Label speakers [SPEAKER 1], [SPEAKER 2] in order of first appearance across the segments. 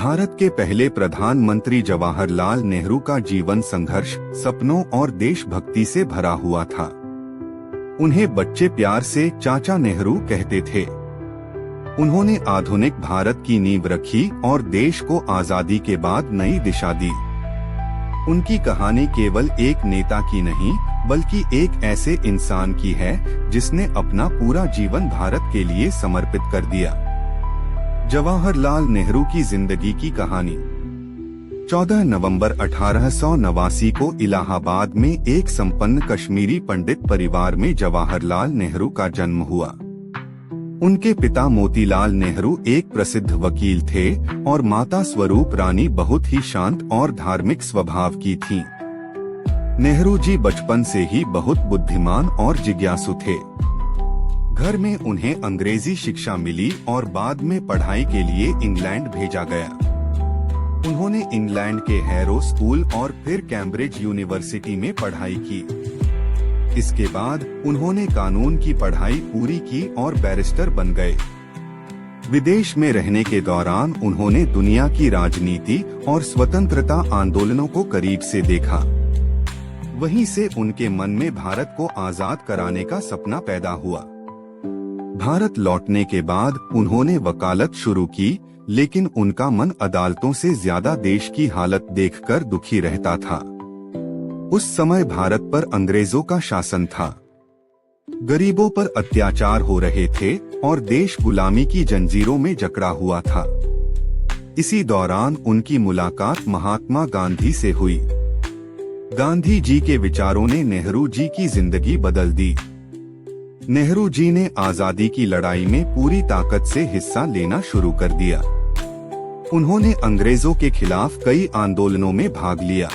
[SPEAKER 1] भारत के पहले प्रधानमंत्री जवाहरलाल नेहरू का जीवन संघर्ष, सपनों और देशभक्ति से भरा हुआ था। उन्हें बच्चे प्यार से चाचा नेहरू कहते थे। उन्होंने आधुनिक भारत की नींव रखी और देश को आजादी के बाद नई दिशा दी। उनकी कहानी केवल एक नेता की नहीं, बल्कि एक ऐसे इंसान की है जिसने अपना पूरा जीवन भारत के लिए समर्पित कर दिया। जवाहरलाल नेहरू की जिंदगी की कहानी। 14 नवंबर 1889 को इलाहाबाद में एक संपन्न कश्मीरी पंडित परिवार में जवाहरलाल नेहरू का जन्म हुआ। उनके पिता मोतीलाल नेहरू एक प्रसिद्ध वकील थे और माता स्वरूप रानी बहुत ही शांत और धार्मिक स्वभाव की थीं। नेहरू जी बचपन से ही बहुत बुद्धिमान और जिज्ञासु थे। घर में उन्हें अंग्रेजी शिक्षा मिली और बाद में पढ़ाई के लिए इंग्लैंड भेजा गया। उन्होंने इंग्लैंड के हैरो स्कूल और फिर कैम्ब्रिज यूनिवर्सिटी में पढ़ाई की। इसके बाद उन्होंने कानून की पढ़ाई पूरी की और बैरिस्टर बन गए। विदेश में रहने के दौरान उन्होंने दुनिया की राजनीति और स्वतंत्रता आंदोलनों को करीब से देखा। वहीं से उनके मन में भारत को आजाद कराने का सपना पैदा हुआ। भारत लौटने के बाद उन्होंने वकालत शुरू की, लेकिन उनका मन अदालतों से ज्यादा देश की हालत देखकर दुखी रहता था। उस समय भारत पर अंग्रेजों का शासन था। गरीबों पर अत्याचार हो रहे थे और देश गुलामी की जंजीरों में जकड़ा हुआ था। इसी दौरान उनकी मुलाकात महात्मा गांधी से हुई। गांधी जी के विचारों ने नेहरू जी की जिंदगी बदल दी। नेहरू जी ने आजादी की लड़ाई में पूरी ताकत से हिस्सा लेना शुरू कर दिया। उन्होंने अंग्रेजों के खिलाफ कई आंदोलनों में भाग लिया।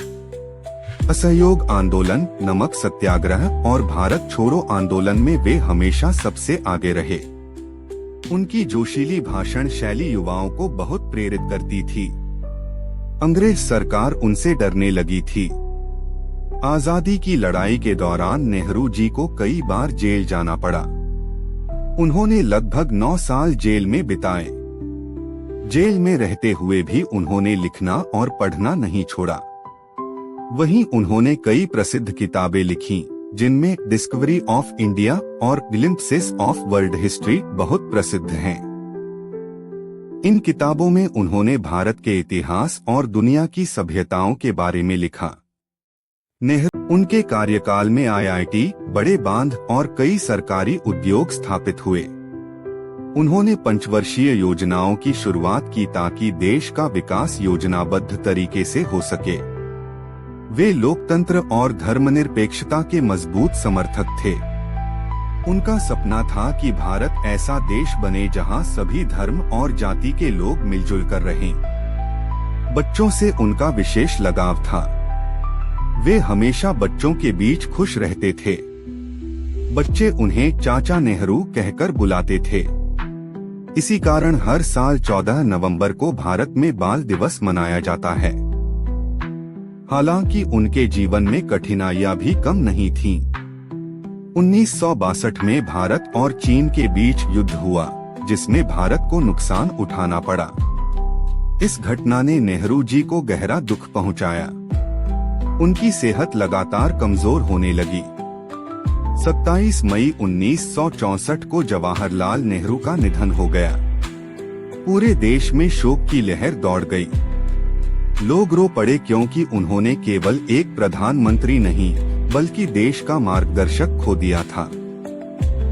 [SPEAKER 1] असहयोग आंदोलन, नमक सत्याग्रह और भारत छोड़ो आंदोलन में वे हमेशा सबसे आगे रहे। उनकी जोशीली भाषण शैली युवाओं को बहुत प्रेरित करती थी। अंग्रेज सरकार उनसे डरने लगी थी। आजादी की लड़ाई के दौरान नेहरू जी को कई बार जेल जाना पड़ा। उन्होंने लगभग 9 साल जेल में बिताए। जेल में रहते हुए भी उन्होंने लिखना और पढ़ना नहीं छोड़ा। वहीं उन्होंने कई प्रसिद्ध किताबें लिखीं, जिनमें डिस्कवरी ऑफ इंडिया और ग्लिम्प्सेस ऑफ वर्ल्ड हिस्ट्री बहुत प्रसिद्ध हैं। इन किताबों में उन्होंने भारत के इतिहास और दुनिया की सभ्यताओं के बारे में लिखा। नेहरू उनके कार्यकाल में IIT, बड़े बांध और कई सरकारी उद्योग स्थापित हुए। उन्होंने पंचवर्षीय योजनाओं की शुरुआत की ताकि देश का विकास योजनाबद्ध तरीके से हो सके। वे लोकतंत्र और धर्मनिरपेक्षता के मजबूत समर्थक थे। उनका सपना था कि भारत ऐसा देश बने जहां सभी धर्म और जाति के लोग मिलजुल कर रहें। बच्चों से उनका विशेष लगाव था। वे हमेशा बच्चों के बीच खुश रहते थे। बच्चे उन्हें चाचा नेहरू कहकर बुलाते थे। इसी कारण हर साल 14 नवंबर को भारत में बाल दिवस मनाया जाता है। हालांकि उनके जीवन में कठिनाइयां भी कम नहीं थीं। 1962 में भारत और चीन के बीच युद्ध हुआ, जिसमें भारत को नुकसान उठाना पड़ा। इस घटना ने नेहरू जी को गहरा दुख पहुंचाया। उनकी सेहत लगातार कमजोर होने लगी। 27 मई 1964 को जवाहरलाल नेहरू का निधन हो गया। पूरे देश में शोक की लहर दौड़ गई। लोग रो पड़े क्योंकि उन्होंने केवल एक प्रधानमंत्री नहीं, बल्कि देश का मार्गदर्शक खो दिया था।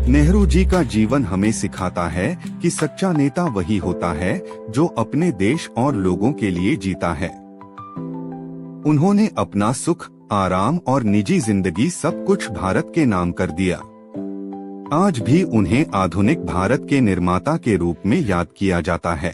[SPEAKER 1] नेहरू जी का जीवन हमें सिखाता है कि सच्चा नेता वही होता है जो अपने देश और लोगों के लिए जीता है। उन्होंने अपना सुख, आराम और निजी जिंदगी सब कुछ भारत के नाम कर दिया। आज भी उन्हें आधुनिक भारत के निर्माता के रूप में याद किया जाता है।